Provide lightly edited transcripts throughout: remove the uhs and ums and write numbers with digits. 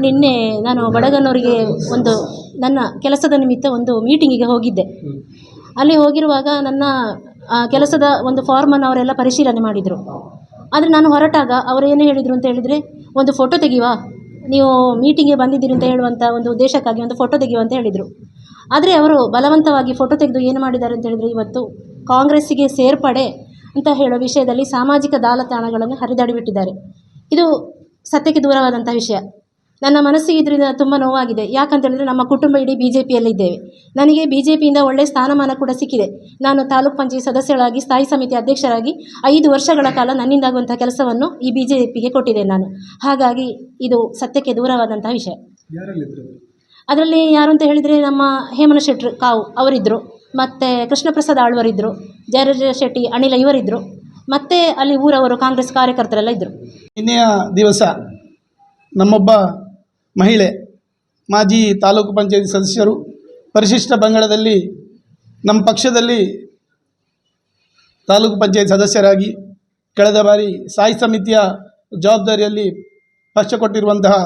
ನಿನ್ನೆ ನಾನು ಬಡಗನವರಿಗೆ ಒಂದು ನನ್ನ ಕೆಲಸದ ನಿಮಿತ್ತ ಒಂದು ಮೀಟಿಂಗಿಗೆ ಹೋಗಿದ್ದೆ. ಅಲ್ಲಿ ಹೋಗಿರುವಾಗ ನನ್ನ ಕೆಲಸದ ಒಂದು ಫಾರ್ಮನ್ನು ಅವರೆಲ್ಲ ಪರಿಶೀಲನೆ ಮಾಡಿದರು. ಆದರೆ ನಾನು ಹೊರಟಾಗ ಅವರು ಏನು ಹೇಳಿದರು ಅಂತ ಹೇಳಿದರೆ, ಒಂದು ಫೋಟೋ ತೆಗೆಯುವ, ನೀವು ಮೀಟಿಂಗಿಗೆ ಬಂದಿದ್ದೀರಿ ಅಂತ ಹೇಳುವಂಥ ಒಂದು ಉದ್ದೇಶಕ್ಕಾಗಿ ಒಂದು ಫೋಟೋ ತೆಗೆಯುವ ಅಂತ ಹೇಳಿದರು. ಆದರೆ ಅವರು ಬಲವಂತವಾಗಿ ಫೋಟೋ ತೆಗೆದು ಏನು ಮಾಡಿದ್ದಾರೆ ಅಂತ ಹೇಳಿದರೆ, ಇವತ್ತು ಕಾಂಗ್ರೆಸ್ಸಿಗೆ ಸೇರ್ಪಡೆ ಅಂತ ಹೇಳೋ ವಿಷಯದಲ್ಲಿ ಸಾಮಾಜಿಕ ಜಾಲತಾಣಗಳನ್ನು ಹರಿದಾಡಿಬಿಟ್ಟಿದ್ದಾರೆ. ಇದು ಸತ್ಯಕ್ಕೆ ದೂರವಾದಂಥ ವಿಷಯ. ನನ್ನ ಮನಸ್ಸಿಗೆ ಇದರಿಂದ ತುಂಬ ನೋವಾಗಿದೆ. ಯಾಕಂತೇಳಿದರೆ ನಮ್ಮ ಕುಟುಂಬ ಇಡೀ BJPಯಲ್ಲಿದ್ದೇವೆ. ನನಗೆ BJPಯಿಂದ ಒಳ್ಳೆಯ ಸ್ಥಾನಮಾನ ಕೂಡ ಸಿಕ್ಕಿದೆ. ನಾನು ತಾಲೂಕು ಪಂಚಾಯತ್ ಸದಸ್ಯರಾಗಿ, ಸ್ಥಾಯಿ ಸಮಿತಿ ಅಧ್ಯಕ್ಷರಾಗಿ 5 ವರ್ಷಗಳ ಕಾಲ ನನ್ನಿಂದಾಗುವಂಥ ಕೆಲಸವನ್ನು ಈ BJPಗೆ ಕೊಟ್ಟಿದ್ದೇನೆ ನಾನು. ಹಾಗಾಗಿ ಇದು ಸತ್ಯಕ್ಕೆ ದೂರವಾದಂಥ ವಿಷಯ. ಅದರಲ್ಲಿ ಯಾರು ಅಂತ ಹೇಳಿದರೆ, ನಮ್ಮ ಹೇಮನ ಶೆಟ್ರು ಕಾವು ಅವರಿದ್ದರು, ಮತ್ತು ಕೃಷ್ಣ ಪ್ರಸಾದ್ ಆಳ್ವರಿದ್ದರು, ಜಯರಾಜ ಶೆಟ್ಟಿ ಅನಿಲ ಇವರಿದ್ದರು, ಮತ್ತು ಅಲ್ಲಿ ಊರವರು ಕಾಂಗ್ರೆಸ್ ಕಾರ್ಯಕರ್ತರೆಲ್ಲ ಇದ್ದರು. ನಿನ್ನೆಯ ದಿವಸ ನಮ್ಮೊಬ್ಬ ಮಹಿಳೆ, ಮಾಜಿ ತಾಲೂಕು ಪಂಚಾಯತ್ ಸದಸ್ಯರು, ಪರಿಶಿಷ್ಟ ಪಂಗಡದಲ್ಲಿ ನಮ್ಮ ಪಕ್ಷದಲ್ಲಿ ತಾಲೂಕು ಪಂಚಾಯತ್ ಸದಸ್ಯರಾಗಿ ಕಳೆದ ಬಾರಿ ಸ್ಥಾಯಿ ಸಮಿತಿಯ ಜವಾಬ್ದಾರಿಯಲ್ಲಿ ಪಕ್ಷ ಕೊಟ್ಟಿರುವಂತಹ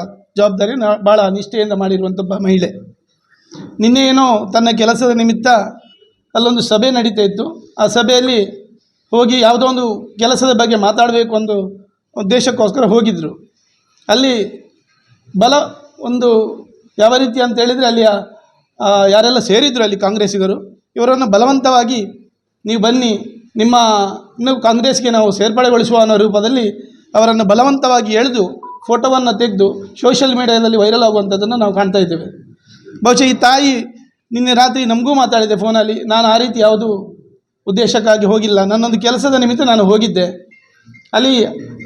ಜವಾಬ್ದಾರಿ ಭಾಳ ನಿಷ್ಠೆಯಿಂದ ಮಾಡಿರುವಂಥ ಮಹಿಳೆ. ನಿನ್ನೆ ಏನೋ ತನ್ನ ಕೆಲಸದ ನಿಮಿತ್ತ ಅಲ್ಲೊಂದು ಸಭೆ ನಡೀತಾ ಇತ್ತು. ಆ ಸಭೆಯಲ್ಲಿ ಹೋಗಿ ಯಾವುದೋ ಒಂದು ಕೆಲಸದ ಬಗ್ಗೆ ಮಾತಾಡಬೇಕು ಒಂದು ಉದ್ದೇಶಕ್ಕೋಸ್ಕರ ಹೋಗಿದ್ದರು. ಅಲ್ಲಿ ಒಂದು ಯಾವ ರೀತಿ ಅಂತ ಹೇಳಿದರೆ, ಅಲ್ಲಿಯ ಯಾರೆಲ್ಲ ಸೇರಿದ್ರು ಅಲ್ಲಿ ಕಾಂಗ್ರೆಸ್ಸಿಗರು, ಇವರನ್ನು ಬಲವಂತವಾಗಿ ನೀವು ಬನ್ನಿ, ಇನ್ನೂ ಕಾಂಗ್ರೆಸ್ಗೆ ನಾವು ಸೇರ್ಪಡೆಗೊಳಿಸುವ ಅನ್ನೋ ರೂಪದಲ್ಲಿ ಅವರನ್ನು ಬಲವಂತವಾಗಿ ಎಳೆದು ಫೋಟೋವನ್ನು ತೆಗೆದು ಸೋಷಿಯಲ್ ಮೀಡಿಯಾದಲ್ಲಿ ವೈರಲ್ ಆಗುವಂಥದ್ದನ್ನು ನಾವು ಕಾಣ್ತಾ ಇದ್ದೇವೆ. ಬಹುಶಃ ಈ ತಾಯಿ ನಿನ್ನೆ ರಾತ್ರಿ ನಮಗೂ ಮಾತಾಡಿದೆ ಫೋನಲ್ಲಿ. ನಾನು ಆ ರೀತಿ ಯಾವುದು ಉದ್ದೇಶಕ್ಕಾಗಿ ಹೋಗಿಲ್ಲ, ನನ್ನೊಂದು ಕೆಲಸದ ನಿಮಿತ್ತ ನಾನು ಹೋಗಿದ್ದೆ. ಅಲ್ಲಿ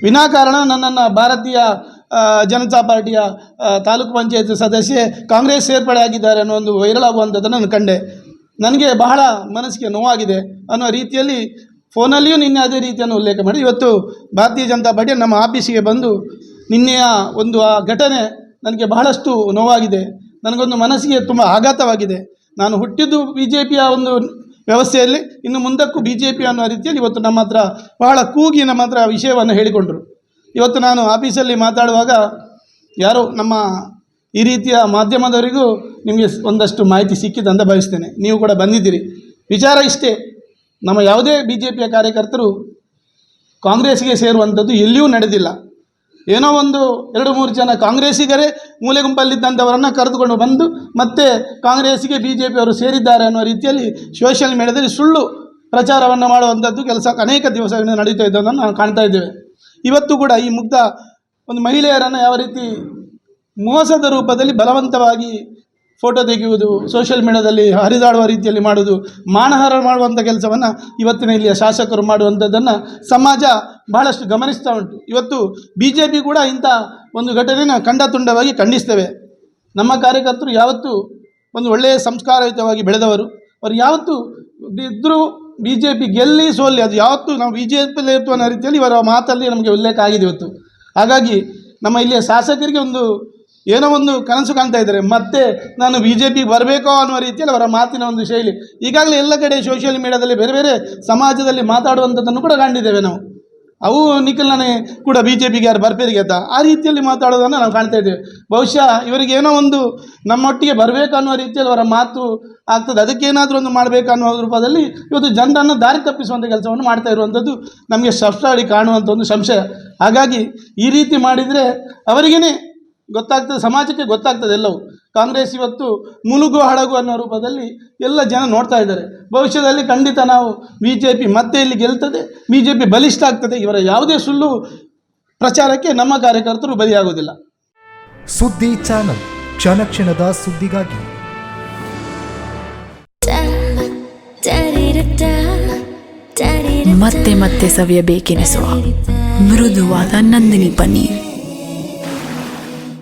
ವಿನಾಕಾರಣ ನನ್ನನ್ನು ಭಾರತೀಯ ಜನತಾ ಪಾರ್ಟಿಯ ತಾಲೂಕು ಪಂಚಾಯತ್ ಸದಸ್ಯೆ ಕಾಂಗ್ರೆಸ್ ಸೇರ್ಪಡೆ ಆಗಿದ್ದಾರೆ ಅನ್ನೋ ಒಂದು ವೈರಲ್ ಆಗುವಂಥದ್ದನ್ನು ನಾನು ಕಂಡೆ. ನನಗೆ ಬಹಳ ಮನಸ್ಸಿಗೆ ನೋವಾಗಿದೆ ಅನ್ನೋ ರೀತಿಯಲ್ಲಿ ಫೋನಲ್ಲಿಯೂ ನಿನ್ನೆ ಅದೇ ರೀತಿಯನ್ನು ಉಲ್ಲೇಖ ಮಾಡಿ, ಇವತ್ತು ಭಾರತೀಯ ಜನತಾ ಪಾರ್ಟಿ ನಮ್ಮ ಆಫೀಸಿಗೆ ಬಂದು ನಿನ್ನೆಯ ಒಂದು ಆ ಘಟನೆ ನನಗೆ ಬಹಳಷ್ಟು ನೋವಾಗಿದೆ. ನನಗೊಂದು ಮನಸ್ಸಿಗೆ ತುಂಬ ಆಘಾತವಾಗಿದೆ. ನಾನು ಹುಟ್ಟಿದ್ದು BJPಯ ಒಂದು ವ್ಯವಸ್ಥೆಯಲ್ಲಿ, ಇನ್ನು ಮುಂದಕ್ಕೂ BJP ಅನ್ನೋ ರೀತಿಯಲ್ಲಿ ಇವತ್ತು ನಮ್ಮ ಹತ್ರ ಬಹಳ ಕೂಗಿ ನಮ್ಮ ಹತ್ರ ವಿಷಯವನ್ನು ಹೇಳಿಕೊಂಡರು. ಇವತ್ತು ನಾನು ಆಫೀಸಲ್ಲಿ ಮಾತಾಡುವಾಗ ಯಾರೋ ನಮ್ಮ ಈ ರೀತಿಯ ಮಾಧ್ಯಮದವರಿಗೂ ನಿಮಗೆ ಒಂದಷ್ಟು ಮಾಹಿತಿ ಸಿಕ್ಕಿದೆ ಅಂತ ಭಾವಿಸ್ತೇನೆ. ನೀವು ಕೂಡ ಬಂದಿದ್ದೀರಿ. ವಿಚಾರ ಇಷ್ಟೇ, ನಮ್ಮ ಯಾವುದೇ BJPಯ ಕಾರ್ಯಕರ್ತರು ಕಾಂಗ್ರೆಸ್ಗೆ ಸೇರುವಂಥದ್ದು ಎಲ್ಲಿಯೂ ನಡೆದಿಲ್ಲ. ಏನೋ 2-3 ಜನ ಕಾಂಗ್ರೆಸ್ಸಿಗರೇ ಮೂಲೆ ಗುಂಪಲ್ಲಿದ್ದಂಥವರನ್ನು ಕರೆದುಕೊಂಡು ಬಂದು ಮತ್ತೆ ಕಾಂಗ್ರೆಸ್ಸಿಗೆ BJPಯವರು ಸೇರಿದ್ದಾರೆ ಅನ್ನೋ ರೀತಿಯಲ್ಲಿ ಸೋಷಿಯಲ್ ಮೀಡಿಯಾದಲ್ಲಿ ಸುಳ್ಳು ಪ್ರಚಾರವನ್ನು ಮಾಡುವಂಥದ್ದು ಕೆಲಸ ಅನೇಕ ದಿವಸಗಳಿಂದ ನಡೀತಾ ಇದ್ದದನ್ನು ನಾವು ಕಾಣ್ತಾ ಇದ್ದೇವೆ. ಇವತ್ತು ಕೂಡ ಈ ಮುಗ್ಧ ಒಂದು ಮಹಿಳೆಯರನ್ನು ಯಾವ ರೀತಿ ಮೋಸದ ರೂಪದಲ್ಲಿ ಬಲವಂತವಾಗಿ ಫೋಟೋ ತೆಗೆಯುವುದು, ಸೋಷಿಯಲ್ ಮೀಡಿಯಾದಲ್ಲಿ ಹರಿದಾಡುವ ರೀತಿಯಲ್ಲಿ ಮಾಡುವುದು, ಮಾನಹಾರ ಮಾಡುವಂಥ ಕೆಲಸವನ್ನು ಇವತ್ತಿನ ಇಲ್ಲಿಯ ಶಾಸಕರು ಮಾಡುವಂಥದ್ದನ್ನು ಸಮಾಜ ಬಹಳಷ್ಟು ಗಮನಿಸ್ತಾ ಉಂಟು. ಇವತ್ತು BJP ಕೂಡ ಇಂಥ ಒಂದು ಘಟನೆಯನ್ನು ಖಂಡತುಂಡವಾಗಿ ಖಂಡಿಸ್ತೇವೆ. ನಮ್ಮ ಕಾರ್ಯಕರ್ತರು ಯಾವತ್ತೂ ಒಂದು ಒಳ್ಳೆಯ ಸಂಸ್ಕಾರಯುತವಾಗಿ ಬೆಳೆದವರು. ಅವರು ಯಾವತ್ತೂ ಇದ್ದರೂ BJP ಗೆಲ್ಲಿ ಸೋಲ್ಲಿ ಅದು ಯಾವತ್ತೂ ನಾವು BJPಯಲ್ಲಿ ಇರ್ತು ಅನ್ನೋ ರೀತಿಯಲ್ಲಿ ಇವರ ಮಾತಲ್ಲಿ ನಮಗೆ ಉಲ್ಲೇಖ ಆಗಿದೆ ಇವತ್ತು. ಹಾಗಾಗಿ ನಮ್ಮ ಇಲ್ಲಿಯ ಶಾಸಕರಿಗೆ ಏನೋ ಒಂದು ಕನಸು ಕಾಣ್ತಾ ಇದ್ದಾರೆ, ಮತ್ತೆ ನಾನು BJPಗೆ ಬರಬೇಕೋ ಅನ್ನುವ ರೀತಿಯಲ್ಲಿ ಅವರ ಮಾತಿನ ಒಂದು ಶೈಲಿ. ಈಗಾಗಲೇ ಎಲ್ಲ ಕಡೆ ಸೋಷಿಯಲ್ ಮೀಡಿಯಾದಲ್ಲಿ ಬೇರೆ ಬೇರೆ ಸಮಾಜದಲ್ಲಿ ಮಾತಾಡುವಂಥದ್ದನ್ನು ಕೂಡ ಕಂಡಿದ್ದೇವೆ ನಾವು. ಅವು ನಿಖಿಲ್ನೇ ಕೂಡ BJPಗೆ ಯಾರು ಬರ್ಪೇರಿಗೆ ಅಂತ ಆ ರೀತಿಯಲ್ಲಿ ಮಾತಾಡೋದನ್ನು ನಾವು ಕಾಣ್ತಾ ಇದ್ದೇವೆ. ಬಹುಶಃ ಇವರಿಗೆ ಏನೋ ಒಂದು ನಮ್ಮೊಟ್ಟಿಗೆ ಬರಬೇಕು ಅನ್ನುವ ರೀತಿಯಲ್ಲಿ ಅವರ ಮಾತು ಆಗ್ತದೆ. ಅದಕ್ಕೇನಾದರೂ ಒಂದು ಮಾಡಬೇಕು ಅನ್ನೋ ರೂಪದಲ್ಲಿ ಇವತ್ತು ಜನರನ್ನು ದಾರಿ ತಪ್ಪಿಸುವಂಥ ಕೆಲಸವನ್ನು ಮಾಡ್ತಾ ಇರುವಂಥದ್ದು ನಮಗೆ ಸ್ಪಷ್ಟವಾಗಿ ಕಾಣುವಂಥ ಒಂದು ಸಂಶಯ. ಹಾಗಾಗಿ ಈ ರೀತಿ ಮಾಡಿದರೆ ಅವರಿಗೇ ಗೊತ್ತಾಗ್ತದೆ, ಸಮಾಜಕ್ಕೆ ಗೊತ್ತಾಗ್ತದೆ ಎಲ್ಲವೂ. ಕಾಂಗ್ರೆಸ್ ಇವತ್ತು ಮುಳುಗು ಹಡಗು ಅನ್ನೋ ರೂಪದಲ್ಲಿ ಎಲ್ಲ ಜನ ನೋಡ್ತಾ ಇದ್ದಾರೆ. ಭವಿಷ್ಯದಲ್ಲಿ ಖಂಡಿತ ನಾವು BJP ಮತ್ತೆ ಇಲ್ಲಿ ಗೆಲ್ತದೆ, BJP ಬಲಿಷ್ಠ ಆಗ್ತದೆ. ಇವರ ಯಾವುದೇ ಸುಳ್ಳು ಪ್ರಚಾರಕ್ಕೆ ನಮ್ಮ ಕಾರ್ಯಕರ್ತರು ಬಲಿಯಾಗುವುದಿಲ್ಲ. ಸುದ್ದಿ ಚಾನಲ್, ಕ್ಷಣ ಕ್ಷಣದ ಸುದ್ದಿಗಾಗಿ. ಮತ್ತೆ ಮತ್ತೆ ಸವಿಯಬೇಕೆನಿಸುವ ಮೃದುವಾದ ನಂದಿನಿ ಪನ್ನೀರ್.